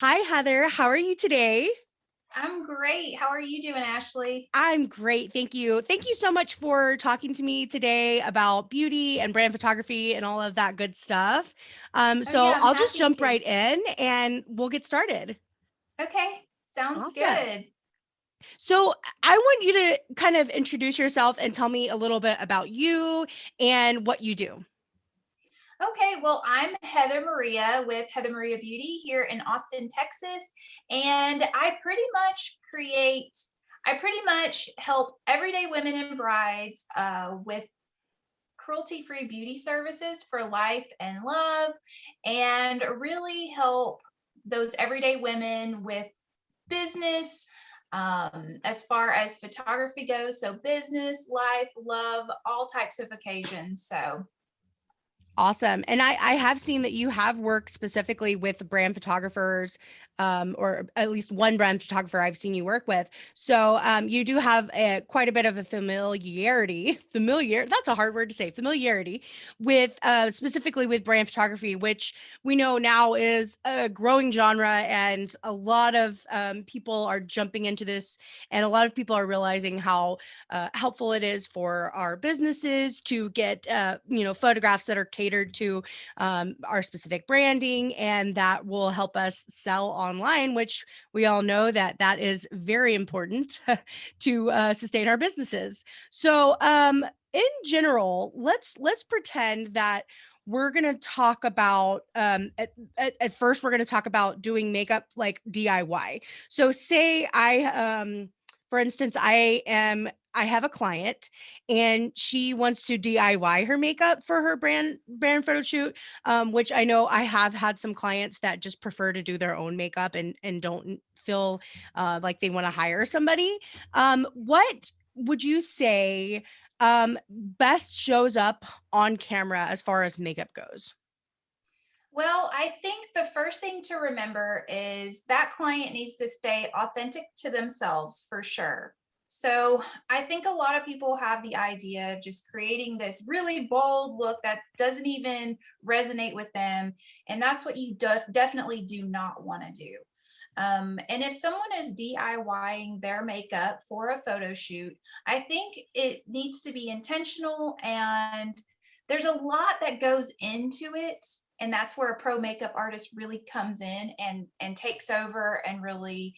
Hi, Heather. How are you today? I'm great. How are you doing, Ashley? I'm great. Thank you. Thank you so much for talking to me today about beauty and brand photography and all of that good stuff. Oh, yeah, So I'm I'll just happy jump to. right in and we'll get started. Okay, sounds Awesome. good. So I want you to kind of introduce yourself and tell me a little bit about you and what you do. Okay, well, I'm Heather Maria with Heather Maria Beauty here in Austin, Texas, and I pretty much help everyday women and brides with cruelty-free beauty services for life and love, and really help those everyday women with business as far as photography goes. So, business, life, love, all types of occasions. So, Awesome. And I have seen that you have worked specifically with brand photographers, or at least one brand photographer I've seen you work with. So you do have quite a bit of a that's a hard word to say, familiarity with specifically with brand photography, which we know now is a growing genre and a lot of people are jumping into this and a lot of people are realizing how helpful it is for our businesses to get photographs that are catered to our specific branding and that will help us sell online, which we all know that that is very important to sustain our businesses. So in general, let's pretend that we're going to talk about at first we're going to talk about doing makeup like DIY. So say for instance, I have a client and she wants to DIY her makeup for her brand photo shoot, which I know I have had some clients that just prefer to do their own makeup and don't feel like they want to hire somebody. What would you say best shows up on camera as far as makeup goes? well, I think the first thing to remember is that client needs to stay authentic to themselves for sure. So, I think a lot of people have the idea of just creating this really bold look that doesn't even resonate with them. And that's what you definitely do not want to do. And if someone is DIYing their makeup for a photo shoot, I think it needs to be intentional and there's a lot that goes into it. And that's where a pro makeup artist really comes in and takes over and really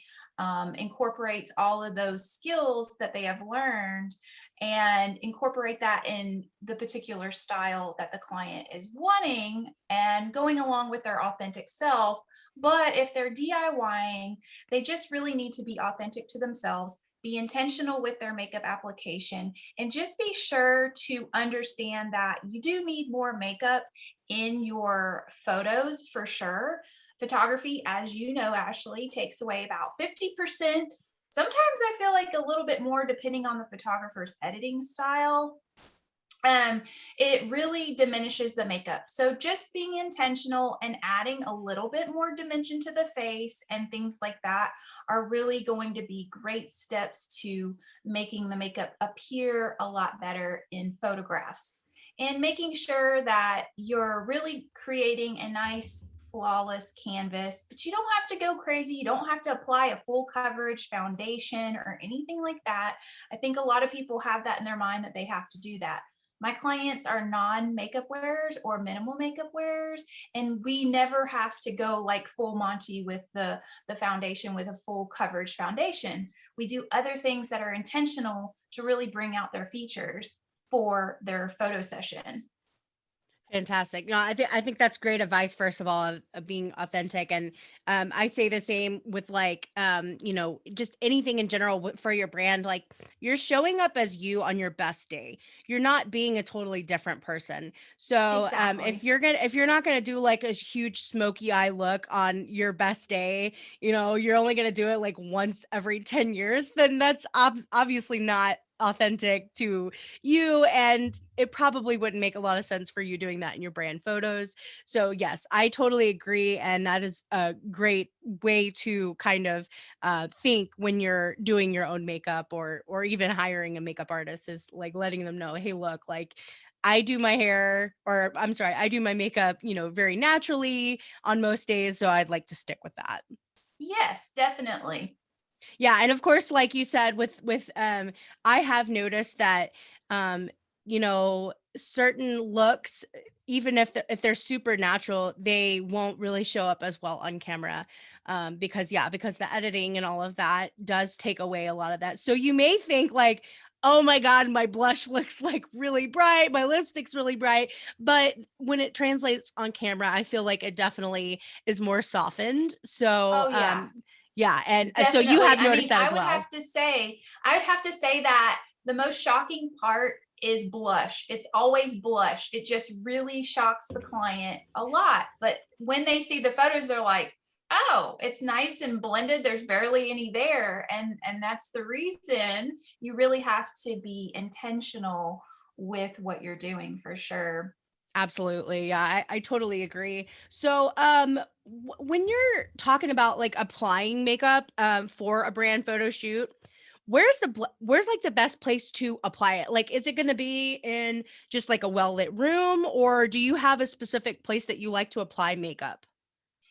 incorporates all of those skills that they have learned and incorporate that in the particular style that the client is wanting and going along with their authentic self. But if they're DIYing, they just really need to be authentic to themselves, be intentional with their makeup application, and just be sure to understand that you do need more makeup in your photos for sure. Photography, as you know, Ashley, takes away about 50%. Sometimes I feel like a little bit more depending on the photographer's editing style. um, it really diminishes the makeup. So just being intentional and adding a little bit more dimension to the face and things like that are really going to be great steps to making the makeup appear a lot better in photographs. And making sure that you're really creating a nice flawless canvas, but you don't have to go crazy. You don't have to apply a full coverage foundation or anything like that. I think a lot of people have that in their mind that they have to do that. My clients are non-makeup wearers or minimal makeup wearers, and we never have to go like full Monty with the foundation with a full coverage foundation. We do other things that are intentional to really bring out their features for their photo session. Fantastic. No, I think that's great advice. First of all, of being authentic, and I'd say the same with like just anything in general for your brand. Like you're showing up as you on your best day. You're not being a totally different person. So Exactly. if you're not gonna do like a huge smoky eye look on your best day, you're only gonna do it like once every 10 years. Then that's obviously not authentic to you and it probably wouldn't make a lot of sense for you doing that in your brand photos. So yes, I totally agree and that is a great way to kind of think when you're doing your own makeup or even hiring a makeup artist is like letting them know, hey look, like I do my hair or I'm sorry, I do my makeup, very naturally on most days, so I'd like to stick with that. Yes, definitely. Yeah, and of course, like you said, I have noticed that, um, certain looks, even if they're supernatural, they won't really show up as well on camera, because the editing and all of that does take away a lot of that. So you may think like, "Oh my god, my blush looks, like, really bright, my lipstick's really bright," but when it translates on camera, I feel like it definitely is more softened. So, Oh yeah. yeah, and, so you Definitely. have I noticed mean, that as well. I would have to say that the most shocking part is blush. It's always blush. It just really shocks the client a lot. But when they see the photos, they're like, "Oh, it's nice and blended. There's barely any there." And that's the reason you really have to be intentional with what you're doing for sure. Absolutely. Yeah, I totally agree. So, when you're talking about like applying makeup for a brand photo shoot, where's like the best place to apply it? Like, is it going to be in just like a well-lit room, or do you have a specific place that you like to apply makeup?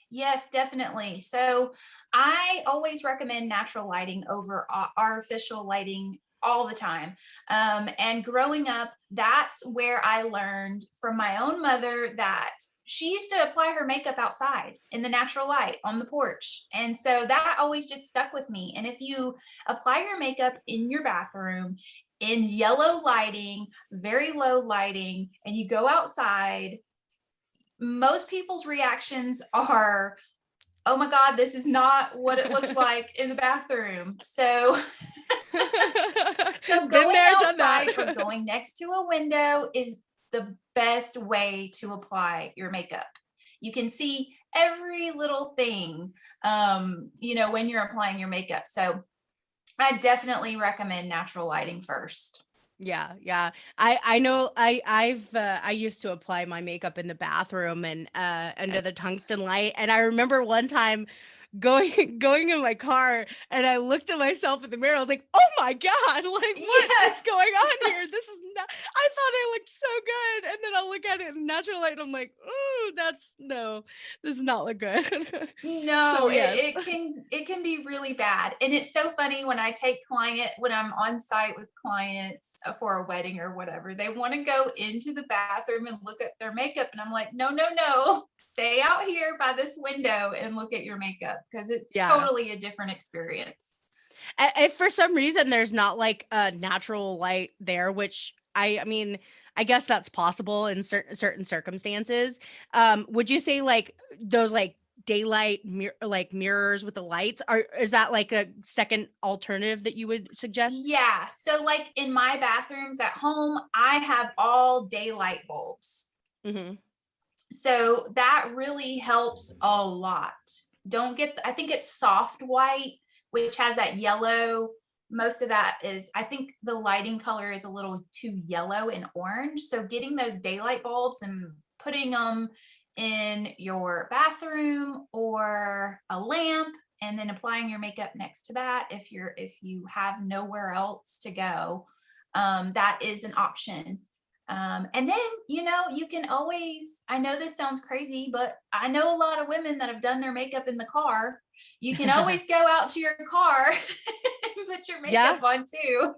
Yes, definitely. So I always recommend natural lighting over artificial lighting all the time. And growing up, that's where I learned from my own mother that she used to apply her makeup outside in the natural light on the porch. And so that always just stuck with me. And if you apply your makeup in your bathroom, in yellow lighting, very low lighting, and you go outside, most people's reactions are, "Oh my god, this is not what it looks like in the bathroom." So so Been going there, done outside or that. going next to a window is the best way to apply your makeup. You can see every little thing, when you're applying your makeup. So I definitely recommend natural lighting first. Yeah, yeah. I know I used to apply my makeup in the bathroom and under the tungsten light, and I remember one time going in my car, and I looked at myself in the mirror. I was like, "Oh my god, like what is Yes. going on here? This is not I thought I looked so good." And then I'll look at it in natural light and I'm like, "Oh, that's no. This does not look good." So No, yes. it can be really bad. And it's so funny when I take client when I'm on site with clients for a wedding or whatever. They want to go into the bathroom and look at their makeup and I'm like, "No, no, no. Stay out here by this window and look at your makeup because it's Yeah. totally a different experience." If for some reason there's not like a natural light there, which I mean, I guess that's possible in certain circumstances. Would you say like those like like mirrors with the lights are is that like a second alternative that you would suggest? Yeah. So like in my bathrooms at home, I have all daylight bulbs. Mhm. So that really helps a lot. Don't get, I think it's soft white, which has that yellow. Most of that is, I think the lighting color is a little too yellow and orange. So getting those daylight bulbs and putting them in your bathroom or a lamp and then applying your makeup next to that if you have nowhere else to go, that is an option. And then, you can always, I know this sounds crazy, but I know a lot of women that have done their makeup in the car. You can always go out to your car and put your Yeah. makeup on too.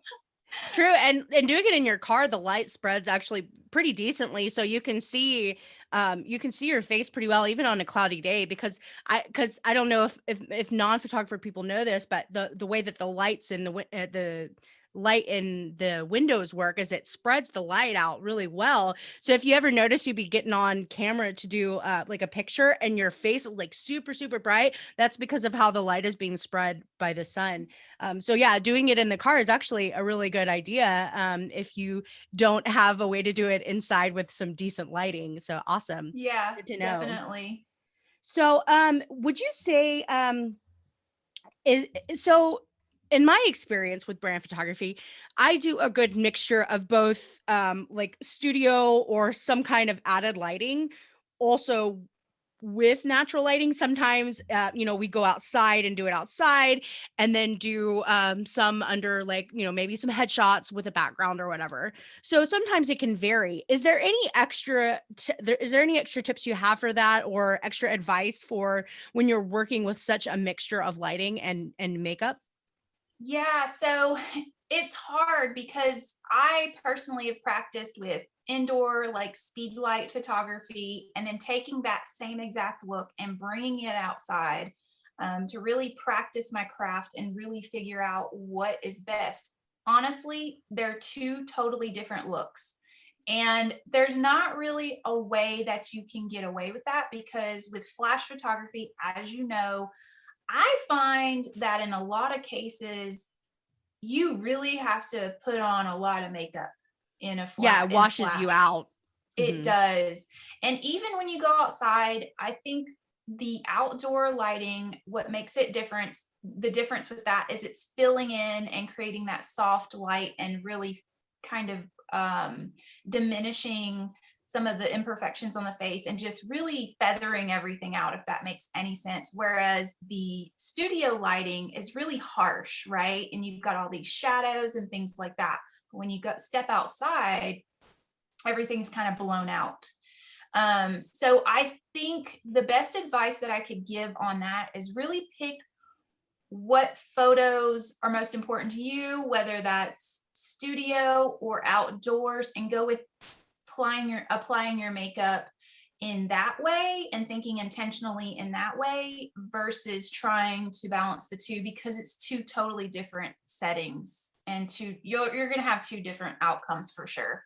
True, and doing it in your car, the light spreads actually pretty decently, so you can see your face pretty well even on a cloudy day because I don't know if non-photographer people know this, but the way that the lights in the light in the windows work is it spreads the light out really well. So if you ever notice you'd be getting on camera to do like a picture and your face is like super bright, that's because of how the light is being spread by the sun. So yeah, doing it in the car is actually a really good idea if you don't have a way to do it inside with some decent lighting. So awesome. Yeah, Good to know. definitely. So would you say is so in my experience with brand photography, I do a good mixture of both like studio or some kind of added lighting, also with natural lighting. Sometimes, we go outside and do it outside, and then do some under, like, maybe some headshots with a background or whatever. So sometimes it can vary. Is there any extra tips you have for that, or extra advice for when you're working with such a mixture of lighting and makeup? Yeah, so it's hard because I personally have practiced with indoor, like speed light photography, and then taking that same exact look and bringing it outside, to really practice my craft and really figure out what is best. Honestly, they're two totally different looks. And there's not really a way that you can get away with that, because with flash photography, as you know, I find that in a lot of cases, you really have to put on a lot of makeup Yeah, it in washes you flash. out. It Mhm. does. And even when you go outside, I think the outdoor lighting, what makes it different, the difference with that is it's filling in and creating that soft light and really kind of diminishing some of the imperfections on the face and just really feathering everything out, if that makes any sense. Whereas the studio lighting is really harsh, right? And you've got all these shadows and things like that. When you go step outside, everything's kind of blown out. So I think the best advice that I could give on that is really pick what photos are most important to you, whether that's studio or outdoors, and go with applying your makeup in that way and thinking intentionally in that way versus trying to balance the two, because it's two totally different settings, and you're going to have two different outcomes for sure.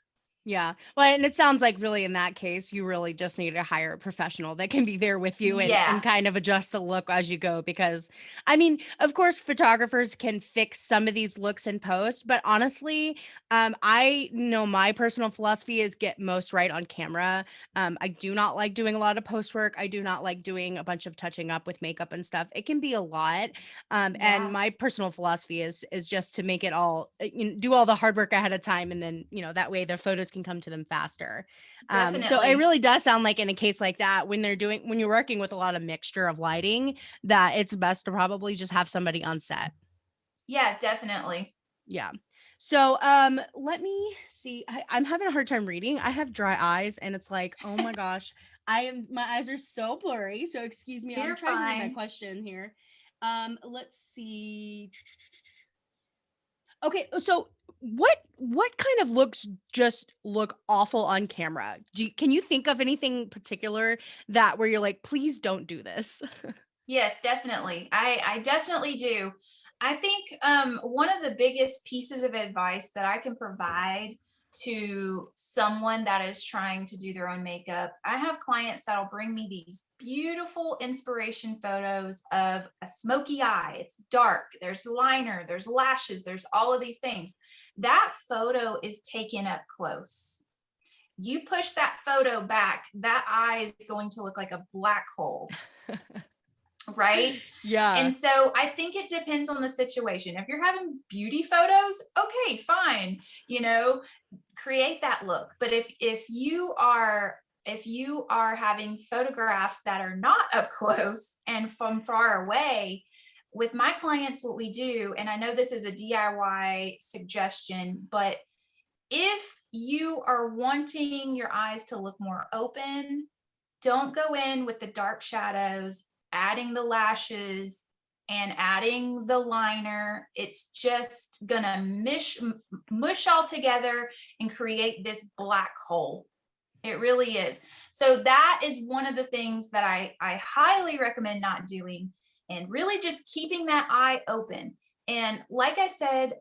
Yeah. Well, and it sounds like really in that case, you really just need to hire a professional that can be there with you and Yeah, kind of adjust the look as you go. Because, I mean, of course, photographers can fix some of these looks in post, but honestly, I know my personal philosophy is get most right on camera. I do not like doing a lot of post work. I do not like doing a bunch of touching up with makeup and stuff. It can be a lot. And yeah, my personal philosophy is just to make it all, do all the hard work ahead of time, and then that way the photos can come to them faster. So it definitely. really does sound like in a case like that, when you're working with a lot of mixture of lighting, that it's best to probably just have somebody on set. Yeah, definitely. Yeah. So let me see. I'm having a hard time reading. I have dry eyes, and it's like, oh my gosh, my eyes are so blurry. So excuse me, I'm You're trying to read my fine. question here. Let's see. Okay, so what kind of looks just look awful on camera? Can you think of anything particular that where you're like, please don't do this? Yes, definitely. I definitely do. I think one of the biggest pieces of advice that I can provide to someone that is trying to do their own makeup, I have clients that'll bring me these beautiful inspiration photos of a smoky eye. It's dark, there's liner, there's lashes, there's all of these things. That photo is taken up close. You push that photo back, that eye is going to look like a black hole, right? Yeah. And so I think it depends on the situation. If you're having beauty photos, okay, fine, you know, create that look. But if you are having photographs that are not up close and from far away, with my clients, what we do, and I know this is a DIY suggestion, but if you are wanting your eyes to look more open, don't go in with the dark shadows, adding the lashes and adding the liner. It's just gonna mush all together and create this black hole. It really is. So that is one of the things that I highly recommend not doing, and really just keeping that eye open. And like I said,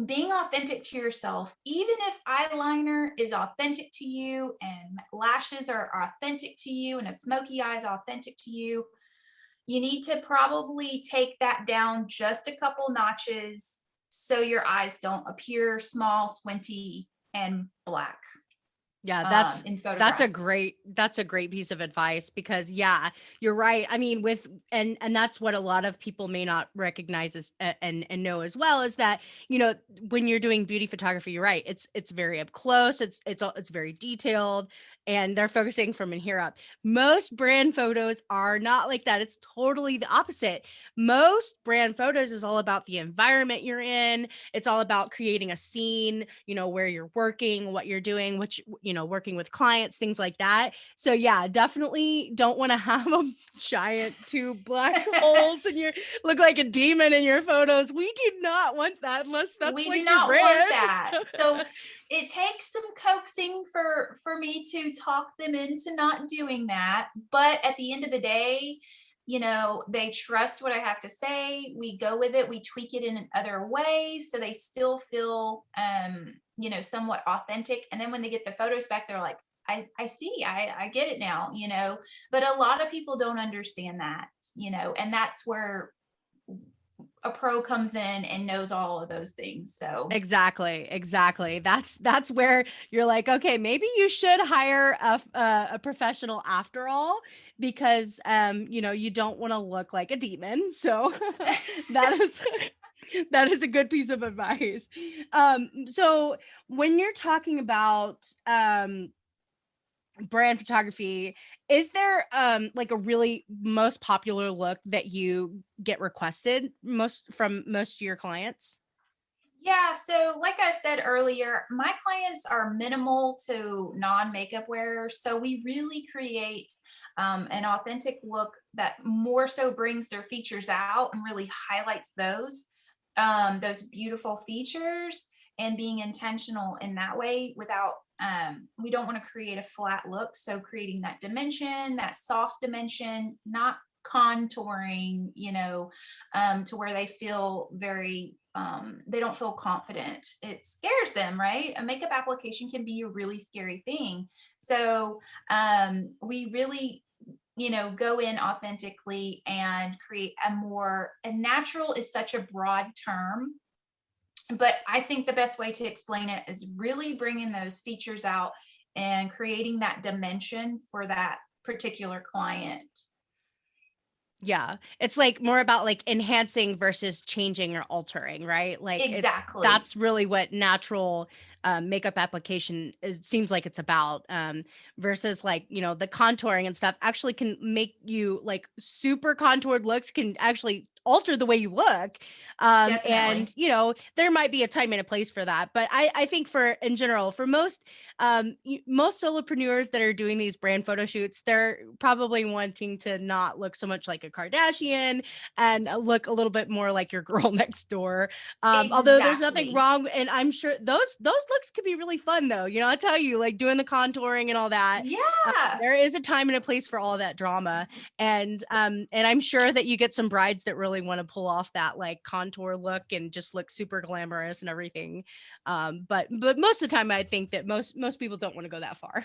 being authentic to yourself, even if eyeliner is authentic to you and lashes are authentic to you and a smoky eye is authentic to you, you need to probably take that down just a couple notches so your eyes don't appear small, squinty, and black Yeah, in photographs. that's a great piece of advice, because yeah, you're right. I mean, with and that's what a lot of people may not recognize and know as well, is that, when you're doing beauty photography, you're right. It's very up close. It's very detailed, and they're focusing from in here up. Most brand photos are not like that. It's totally the opposite. Most brand photos is all about the environment you're in. It's all about creating a scene, where you're working, what you're doing, which, working with clients, things like that. So yeah, definitely don't want to have a giant two black holes and you look like a demon in your photos. We do not want that unless that's We do like your not want brand. that. So it takes some coaxing for me to talk them into not doing that. But at the end of the day, they trust what I have to say. We go with it. We tweak it in other ways so they still feel somewhat authentic. And then when they get the photos back, they're like, I see, I get it now, but a lot of people don't understand that, and that's where a pro comes in and knows all of those things. So Exactly. That's where you're like, okay, maybe you should hire a professional after all, because you don't want to look like a demon. So that is that is a good piece of advice. So when you're talking about brand photography, is there like a really most popular look that you get requested from most of your clients? yeah, so like I said earlier, my clients are minimal to non-makeup wearers, so we really create an authentic look that more so brings their features out and really highlights those beautiful features, and being intentional in that way without we don't want to create a flat look, so creating that dimension, that soft dimension, not contouring, to where they feel very they don't feel confident. It scares them, right? A makeup application can be a really scary thing. So we really go in authentically and create and natural is such a broad term, but I think the best way to explain it is really bringing those features out and creating that dimension for that particular client. Yeah. It's like more about like enhancing versus changing or altering, right? Like Exactly. that's really what natural makeup application seems like it's about, versus like, the contouring and stuff actually can make you like super contoured looks can actually alter the way you look. And Definitely. there might be a time and a place for that. But I think for in general, for most solopreneurs that are doing these brand photo shoots, they're probably wanting to not look so much like a Kardashian and look a little bit more like your girl next door. Although there's nothing Exactly. wrong, and I'm sure those looks can be really fun though. I tell you, like doing the contouring and all that. Yeah. There is a time and a place for all that drama, and I'm sure that you get some brides that really want to pull off that like contour look and just look super glamorous and everything. But most of the time, I think that most people don't want to go that far.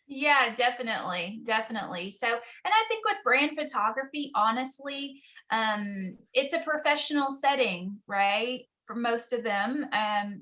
Yeah, definitely. Definitely. So, and I think with brand photography, honestly, it's a professional setting, right? For most of them,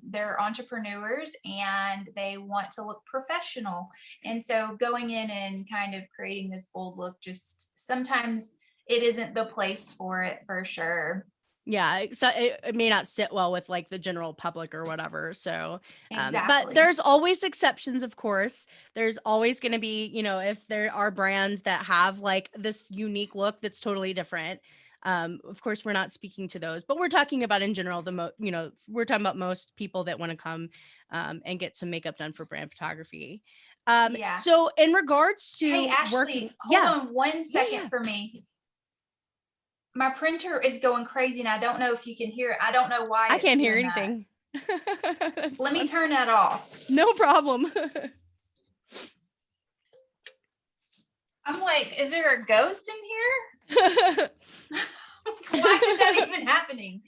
they're entrepreneurs and they want to look professional. And so going in and kind of creating this bold look, just sometimes it isn't the place for it for sure. Yeah, so it may not sit well with like the general public or whatever. So, but Exactly. there's always exceptions, of course. There's always going to be, if there are brands that have like this unique look that's totally different. Of course, we're not speaking to those, but we're talking about in general, we're talking about most people that want to come and get some makeup done for brand photography. Yeah. So in regards Hey, to working, Ashley, hold yeah, on one yeah, second yeah, for me. My printer is going crazy and I don't know if you can hear it. I don't know why I it's can't hear doing that. anything. It's Let me fun. turn that off. No problem. I'm like, is there a ghost in I here? Why is that even happening?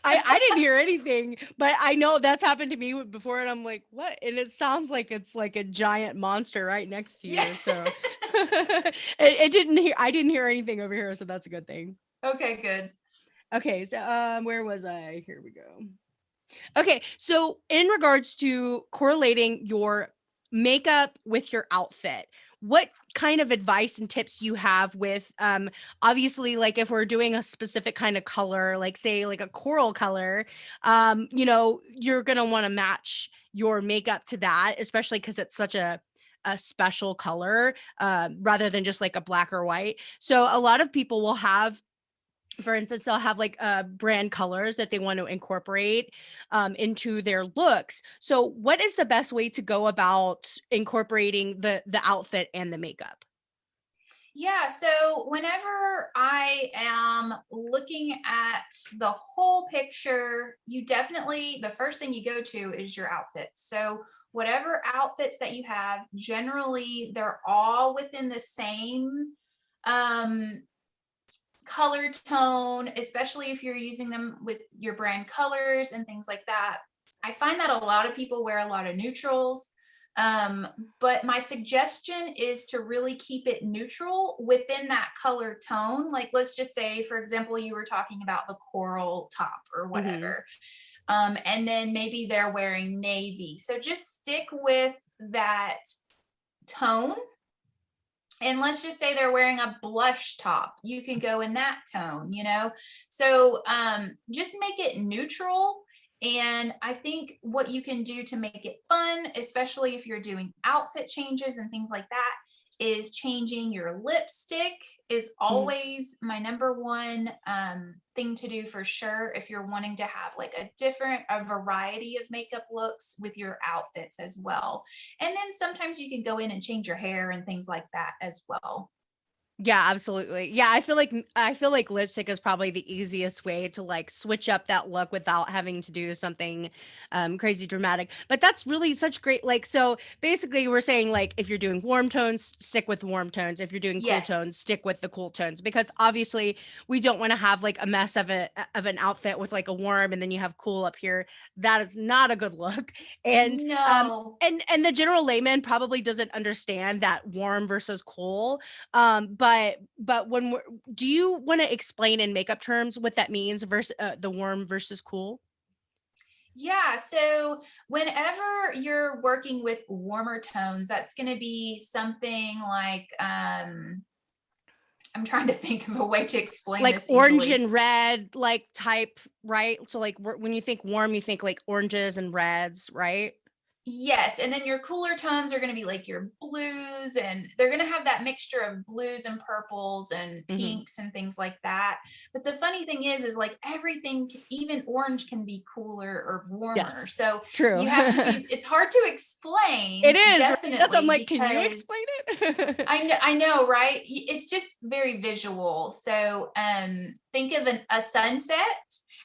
I didn't hear anything, but I know that's happened to me before, and I'm like, what? And it sounds like it's like a giant monster right next to Yeah. you. So it didn't hear. I didn't hear anything over here, so that's a good thing. Okay, good. Okay, so where was I? Here we go. Okay, so in regards to correlating your makeup with your outfit, what kind of advice and tips you have with obviously like if we're doing a specific kind of color, like say like a coral color, you're going to want to match your makeup to that, especially cuz it's such a a special color, rather than just like a black or white. So a lot of people will have, for instance, they'll have like brand colors that they want to incorporate into their looks. So what is the best way to go about incorporating the outfit and the makeup? Yeah, so whenever I am looking at the whole picture, you definitely, the first thing you go to is your outfits. So, whatever outfits that you have, generally they're all within the same um, color tone, especially if you're using them with your brand colors and things like that. I find that a lot of people wear a lot of neutrals. Um, but my suggestion is to really keep it neutral within that color tone. Like, let's just say, for example, you were talking about the coral top or Hmm. whatever. And then maybe they're wearing navy. So just stick with that tone, and let's just say they're wearing a blush top, you can go in that tone, you know. So just make it neutral. And I think what you can do to make it fun, especially if you're doing outfit changes and things like that, is changing your lipstick is Hmm. always my number one thing to do for sure, if you're wanting to have like a variety of makeup looks with your outfits as well. And then sometimes you can go in and change your hair and things like that as well. Yeah, absolutely. Yeah, I feel like lipstick is probably the easiest way to like switch up that look without having to do something crazy dramatic. But that's really such great, like, so basically we're saying like if you're doing warm tones, stick with warm tones. If you're doing cool Yes. tones, stick with the cool tones, because obviously we don't want to have like a mess of an outfit with like a warm and then you have cool up here. That is not a good look. And No. and the general layman probably doesn't understand that warm versus cool, but when we're do you wanna explain in makeup terms what that means versus the warm versus cool? Yeah. So whenever you're working with warmer tones, that's going to be something like, I'm trying to think of a way to explain Like this orange easily. and red, like, type, right? So, like, when you think warm, you think, like, oranges and reds, right? Yes, and then your cooler tones are gonna be like your blues, and they're gonna have that mixture of blues and purples and Mhm. pinks and things like that. But the funny thing is like everything, even orange can be cooler or warmer. Yes. So True. you have to be, it's hard to It explain, is, right? That's why I'm definitely, like, "Can you because explain it?" I know, right? It's just very visual. So, think of a sunset,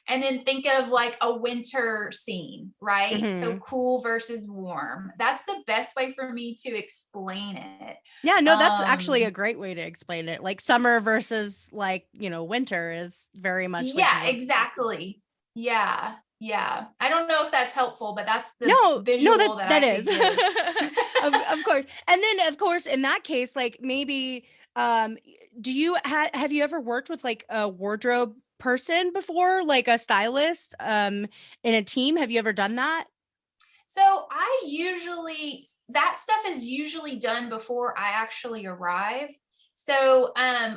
and then think of like a winter scene, right? So Mhm. cool versus warm. That's the best way for me to explain it. Yeah, no, that's actually a Um, great way to explain it. Like, summer versus, like, winter is very much like yeah, what. exactly. Yeah, yeah. I don't know if that's helpful, but that's the No, no, that visual that I that could is. give. Of course. And then, of course, in that case, like, maybe, do you have you ever worked with, like, a wardrobe person before, like a stylist, in a team? Have you ever done that? So I usually, that stuff is usually done before I actually arrive. So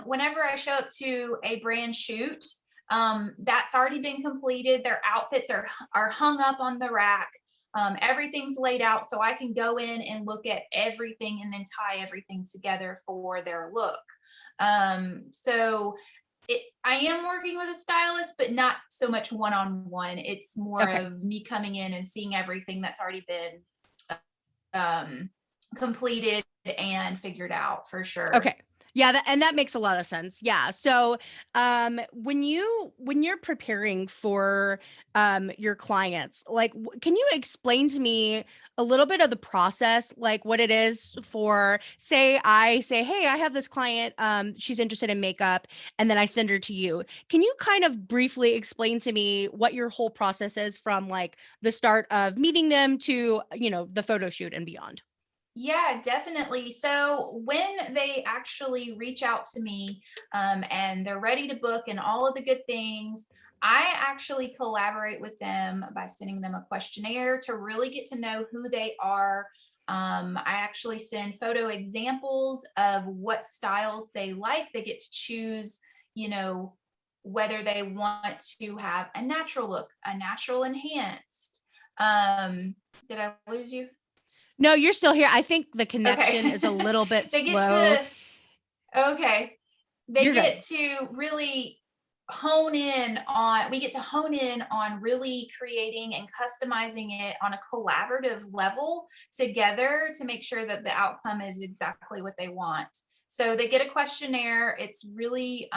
whenever I show up to a brand shoot, that's already been completed. Their outfits are hung up on the rack. Everything's laid out, so I can go in and look at everything and then tie everything together for their look. So I am working with a stylist, but not so much one on one. It's more Okay. of me coming in and seeing everything that's already been um, completed and figured out for sure. Okay. Yeah, that makes a lot of sense. Yeah. So, when you're preparing for your clients, like, can you explain to me a little bit of the process, like what it is for, say, I say, hey, I have this client, she's interested in makeup, and then I send her to you. Can you kind of briefly explain to me what your whole process is from like the start of meeting them to, the photo shoot and beyond? Yeah, definitely. So when they actually reach out to me and they're ready to book and all of the good things, I actually collaborate with them by sending them a questionnaire to really get to know who they are. I actually send photo examples of what styles they like. They get to choose, you know, whether they want to have a natural look, a natural enhanced. Did I lose you? No, you're still here. I think the Okay. connection is a little bit They get slow. to okay. They You're good. get to really hone in on we get to hone in on really creating and customizing it on a collaborative level together to make sure that the outcome is exactly what they want. So they get a questionnaire. It's really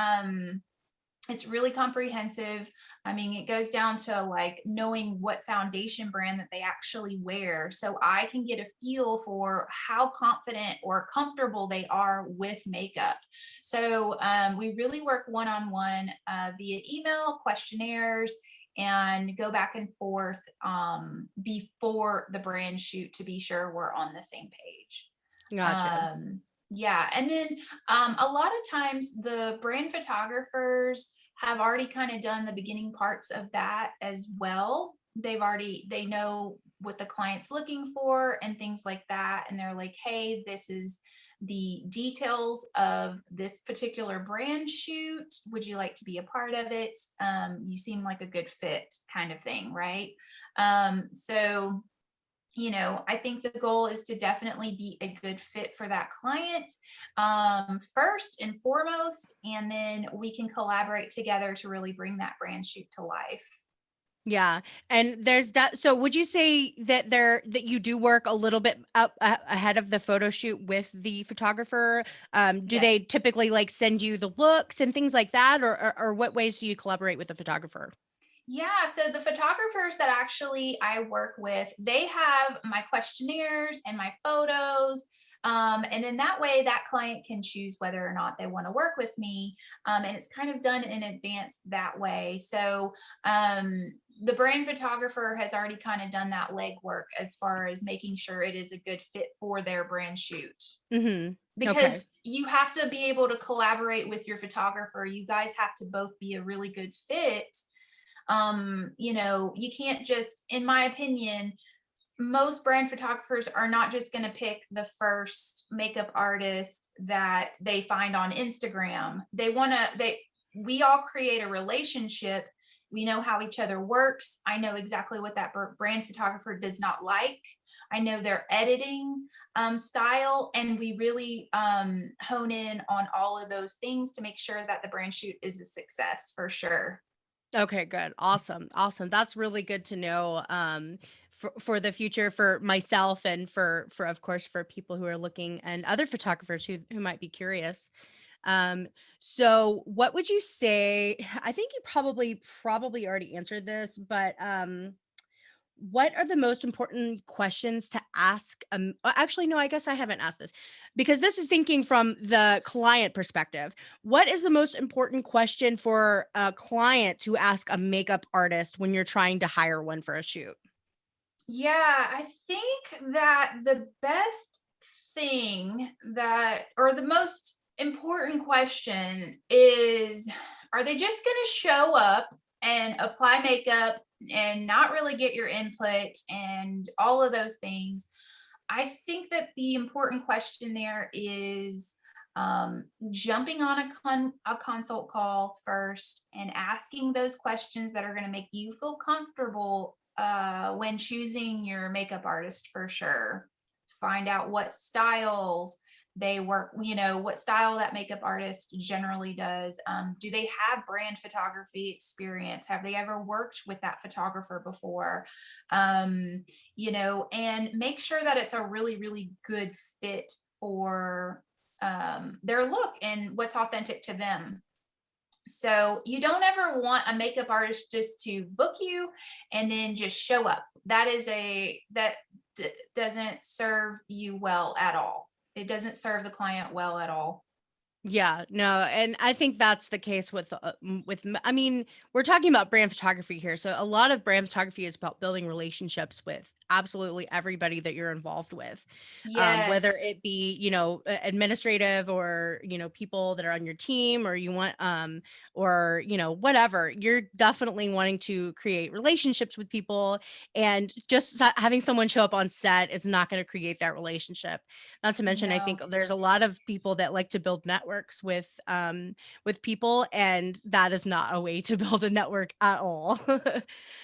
comprehensive. I mean, it goes down to like knowing what foundation brand that they actually wear. So I can get a feel for how confident or comfortable they are with makeup. So we really work one on one via email, questionnaires, and go back and forth before the brand shoot to be sure we're on the same page. Gotcha. Yeah. And then a lot of times the brand photographers have already kind of done the beginning parts of that as well. They know what the client's looking for and things like that. And they're like, hey, this is the details of this particular brand shoot. Would you like to be a part of it? You seem like a good fit, kind of thing, right? So I think the goal is to definitely be a good fit for that client first and foremost, and then we can collaborate together to really bring that brand shoot to life. Yeah. And there's that. So would you say that that you do work a little bit up ahead of the photo shoot with the photographer? Do they Yes. typically like send you the looks and things like that, or what ways do you collaborate with the photographer? Yeah, so the photographers that actually I work with, they have my questionnaires and my photos. And then that way, that client can choose whether or not they want to work with me. And it's kind of done in advance that way. So the brand photographer has already kind of done that legwork as far as making sure it is a good fit for their brand shoot. Mm-hmm. Okay. Because you have to be able to collaborate with your photographer. You guys have to both be a really good fit. You can't just, in my opinion, most brand photographers are not just going to pick the first makeup artist that they find on Instagram. We all create a relationship. We know how each other works. I know exactly what that brand photographer does not like. I know their editing style, and we really hone in on all of those things to make sure that the brand shoot is a success for sure. Okay, good. Awesome. Awesome. That's really good to know for the future for myself and for of course for people who are looking and other photographers who might be curious. Um so what would you say I think you probably already answered this, but what are the most important questions to ask? Actually, no, I guess I haven't asked this because this is thinking from the client perspective. What is the most important question for a client to ask a makeup artist when you're trying to hire one for a shoot? Yeah, I think that the best thing or the most important question is, are they just going to show up and apply makeup and not really get your input and all of those things? I think that the important question there is jumping on a consult call first and asking those questions that are going to make you feel comfortable when choosing your makeup artist for sure. Find out what styles they work, what style that makeup artist generally does. Do they have brand photography experience? Have they ever worked with that photographer before? And make sure that it's a really, really good fit for their look and what's authentic to them. So you don't ever want a makeup artist just to book you and then just show up. That doesn't serve you well at all. It doesn't serve the client well at all. Yeah, no, and I think that's the case I mean, we're talking about brand photography here. So a lot of brand photography is about building relationships with absolutely everybody that you're involved with. Yes. Whether it be, administrative or, people that are on your team or you want or, whatever. You're definitely wanting to create relationships with people and just having someone show up on set is not going to create that relationship. Not to mention, I think No. there's a lot of people that like to build networks networks with people, and that is not a way to build a network at all.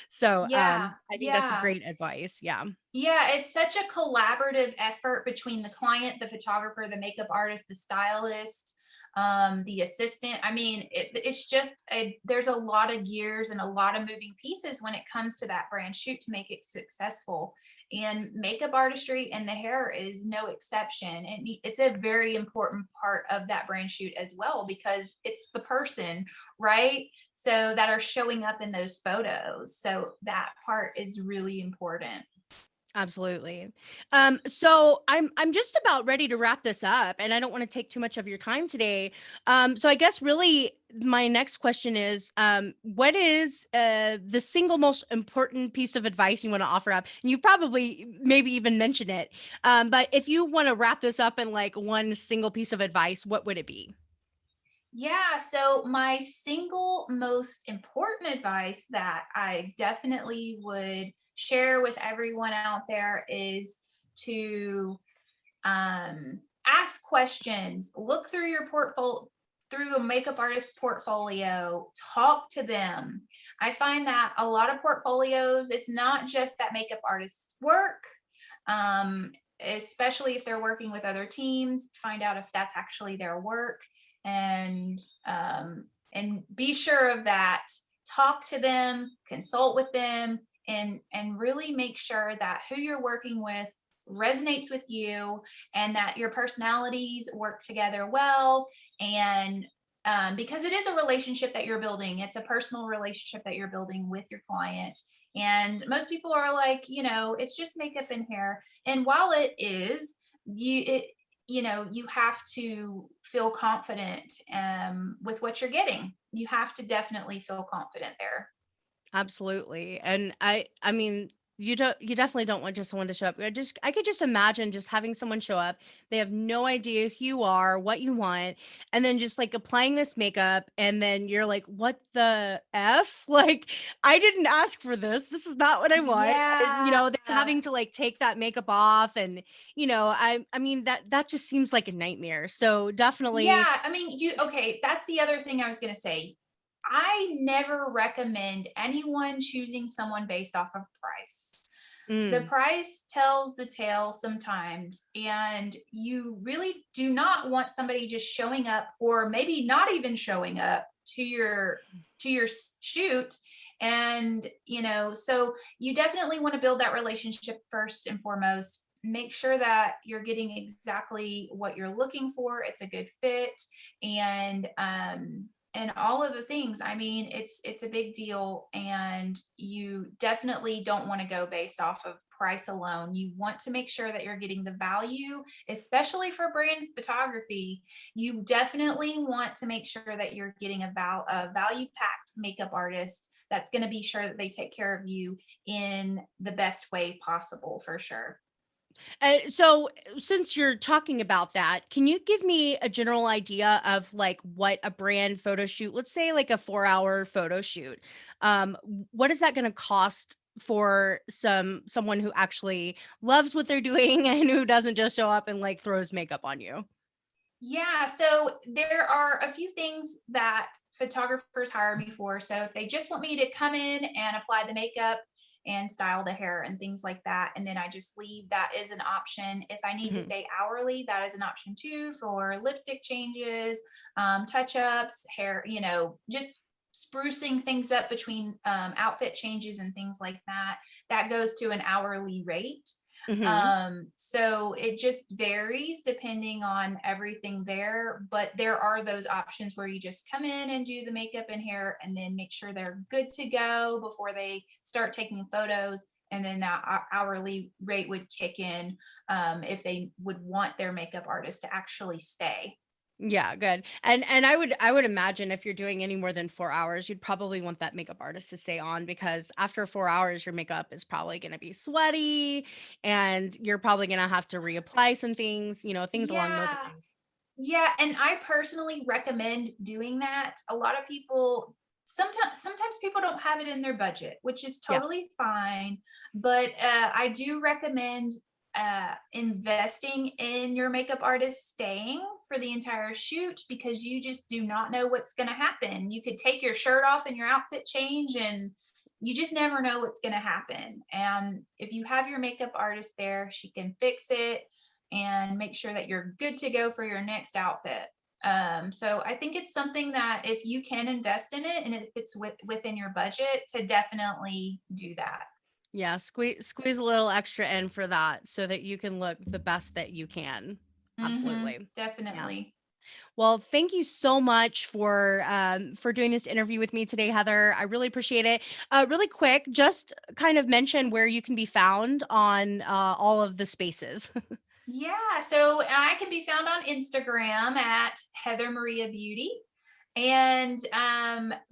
So Yeah, I think that's yeah. great advice. Yeah. Yeah, it's such a collaborative effort between the client, the photographer, the makeup artist, the stylist, the assistant. I mean, it's just there's a lot of gears and a lot of moving pieces when it comes to that brand shoot to make it successful. And makeup artistry and the hair is no exception. And it's a very important part of that brand shoot as well, because it's the person, right? So that are showing up in those photos. So that part is really important. Absolutely. So I'm just about ready to wrap this up, and I don't want to take too much of your time today. So I guess really my next question is, what is the single most important piece of advice you want to offer up? And you probably maybe even mentioned it, but if you want to wrap this up in like one single piece of advice, what would it be? Yeah, so my single most important advice that I definitely would share with everyone out there is to ask questions, look through your portfolio, through a makeup artist portfolio, talk to them. I find that a lot of portfolios, it's not just that makeup artist's work, um, especially if they're working with other teams, find out if that's actually their work, and be sure of that. Talk to them, consult with them, and really make sure that who you're working with resonates with you, and that your personalities work together well. And because it is a relationship that you're building, it's a personal relationship that you're building with your client. And most people are like, it's just makeup and hair. And while it is, you have to feel confident with what you're getting. You have to definitely feel confident there. Absolutely. And I mean, you definitely don't want just someone to show up. I could just imagine just having someone show up. They have no idea who you are, what you want, and then just like applying this makeup, and then you're like, "What the F?" Like, I didn't ask for this. This is not what I want. And, Yeah. then having to like take that makeup off, and I mean that just seems like a nightmare. So definitely. Yeah, I mean, okay, that's the other thing I was going to say. I never recommend anyone choosing someone based off of price. The Mm, price tells the tale sometimes, and you really do not want somebody just showing up, or maybe not even showing up to your shoot. And so you definitely want to build that relationship first and foremost. Make sure that you're getting exactly what you're looking for, it's a good fit, and all of the things. I mean, it's a big deal, and you definitely don't want to go based off of price alone. You want to make sure that you're getting the value, especially for brand photography. You definitely want to make sure that you're getting a value packed makeup artist that's going to be sure that they take care of you in the best way possible, for sure. so since you're talking about that, can you give me a general idea of like what a brand photo shoot, let's say like a 4-hour photo shoot, what is that going to cost for someone who actually loves what they're doing and who doesn't just show up and like throws makeup on you? Yeah, so there are a few things that photographers hire me for. So if they just want me to come in and apply the makeup and style the hair and things like that, and then I just leave, that is an option. If I need to Mhm. stay hourly, that is an option too, for lipstick changes, touch ups, hair, just sprucing things up between outfit changes and things like that. That goes to an hourly rate. Mhm. So it just varies depending on everything there, but there are those options where you just come in and do the makeup and hair, and then make sure they're good to go before they start taking photos. And then that hourly rate would kick in, if they would want their makeup artist to actually stay. Yeah, good. And I would imagine if you're doing any more than 4 hours, you'd probably want that makeup artist to stay on, because after 4 hours your makeup is probably going to be sweaty, and you're probably going to have to reapply some things, things along those Yeah. lines. Yeah, and I personally recommend doing that. A lot of people, sometimes people don't have it in their budget, which is Yeah. totally fine, but I do recommend investing in your makeup artist staying for the entire shoot because you just do not know what's going to happen. You could take your shirt off and your outfit change, and you just never know what's going to happen. And if you have your makeup artist there, she can fix it and make sure that you're good to go for your next outfit. So I think it's something that if you can invest in it and if it's within your budget, to definitely do that. Yeah, squeeze a little extra in for that so that you can look the best that you can. Absolutely. Yeah. Definitely. Well, thank you so much for doing this interview with me today, Heather. I really appreciate it. Really quick, just kind of mention where you can be found on all of the spaces. Yeah, so I can be found on Instagram at Heather Maria Beauty. And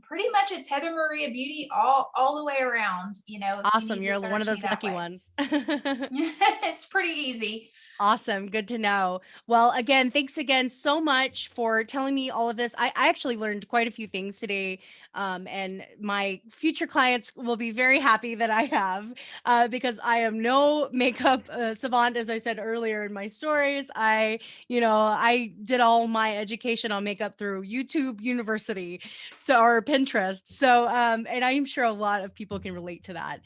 pretty much it's Heather Maria Beauty all the way around, if you Awesome. need to You're one of search me those that lucky way. ones. It's pretty easy. Awesome. Good to know. Well, again, thanks again so much for telling me all of this. I actually learned quite a few things today. And my future clients will be very happy that I have, because I am no makeup savant, as I said earlier in my stories. I did all my education on makeup through YouTube University, or Pinterest. And I'm sure a lot of people can relate to that.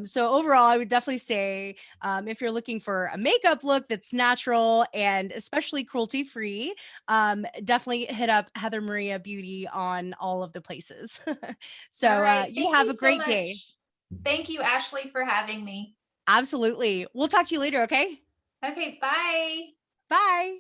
So overall, I would definitely say, if you're looking for a makeup look that's natural and especially cruelty free, definitely hit up Heather Maria Beauty on all of the places. All So right. you Thank have you a so great day. much. Thank you, Ashley, for having me. Absolutely. We'll talk to you later. Okay. Okay, bye. Bye.